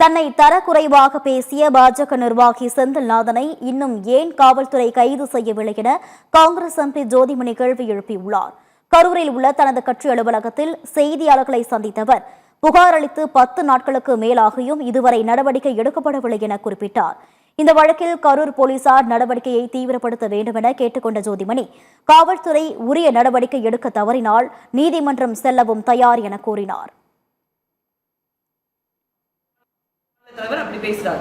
தன்னை தரக்குறைவாக பேசிய பாஜக நிர்வாகி செந்தில்நாதனை இன்னும் ஏன் காவல்துறை கைது செய்யவில்லை என காங்கிரஸ் எம்பி ஜோதிமணி கேள்வி எழுப்பியுள்ளார். கரூரில் உள்ள தனது கட்சி அலுவலகத்தில் செய்தியாளர்களை சந்தித்த அவர் புகார் அளித்து 10 நாட்களுக்கு மேலாகியும் இதுவரை நடவடிக்கை எடுக்கப்படவில்லை என குறிப்பிட்டார். இந்த வழக்கில் கரூர் போலீசார் நடவடிக்கையை தீவிரப்படுத்த வேண்டும் என கேட்டுக்கொண்ட ஜோதிமணி காவல்துறை உரிய நடவடிக்கை எடுக்க தவறினால் நீதிமன்றம் செல்லவும் தயார் என கூறினார். தலைவர் அப்படி பேசுறாரு.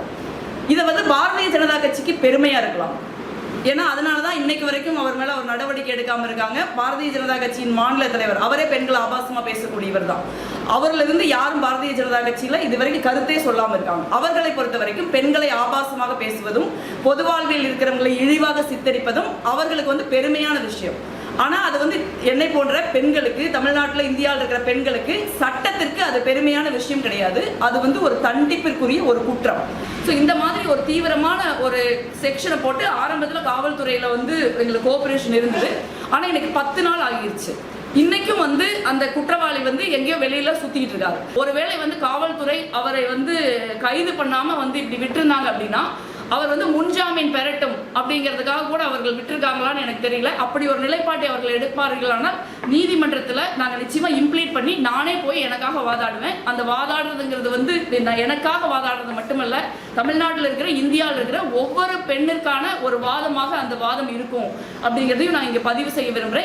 இதை பாரதிய ஜனதா கட்சிக்கு பெருமையா இருக்கலாம். ஏன்னா அதனாலதான் இன்னைக்கு வரைக்கும் அவர் மேல ஒரு நடவடிக்கை எடுக்காம இருக்காங்க. பாரதிய ஜனதா கட்சியின் மாநில தலைவர் அவரே பெண்களை ஆபாசமா பேசக்கூடியவர் தான். அவர்ல இருந்து யாரும் பாரதிய ஜனதா கட்சியில இதுவரைக்கும் கருத்தே சொல்லாம இருக்காங்க. அவர்களை பொறுத்த வரைக்கும் பெண்களை ஆபாசமாக பேசுவதும் பொது வாழ்வில் இருக்கிறவங்களை இழிவாக சித்தரிப்பதும் அவர்களுக்கு பெருமையான விஷயம். ஆனா அது என்னை போன்ற பெண்களுக்கு, தமிழ்நாட்டில் இந்தியாவில் இருக்கிற பெண்களுக்கு சட்டத்திற்கு அது பெருமையான விஷயம் கிடையாது. அது ஒரு தண்டிப்பிற்குரிய ஒரு குற்றம். ஸோ இந்த மாதிரி ஒரு தீவிரமான ஒரு செக்ஷனை போட்டு ஆரம்பத்தில் காவல்துறையில எங்களுக்கு கோஆபரேஷன் இருந்தது. ஆனா எனக்கு 10 நாள் ஆகிருச்சு. இன்னைக்கும் அந்த குற்றவாளி எங்கேயோ வெளியில சுத்திட்டு இருக்காரு. ஒருவேளை காவல்துறை அவரை கைது பண்ணாம இப்படி விட்டுருந்தாங்க அப்படின்னா அவர் முன்ஜாமீன் பெறட்டும் அப்படிங்கிறதுக்காக கூட அவர்கள் விட்டுருக்காங்களான்னு எனக்கு தெரியல. அப்படி ஒரு நிலைப்பாட்டை அவர்கள் எடுப்பார்களானால் நீதிமன்றத்தில் நாங்கள் நிச்சயமா இம்ப்ளீட் பண்ணி நானே போய் எனக்காக வாதாடுவேன். அந்த வாதாடுறதுங்கிறது எனக்காக வாதாடுறது மட்டுமல்ல, தமிழ்நாட்டில் இருக்கிற, இந்தியாவில் இருக்கிற ஒவ்வொரு பெண்ணிற்கான ஒரு வாதமாக அந்த வாதம் இருக்கும் அப்படிங்கிறதையும் நான் இங்கே பதிவு செய்ய விரும்புகிறேன்.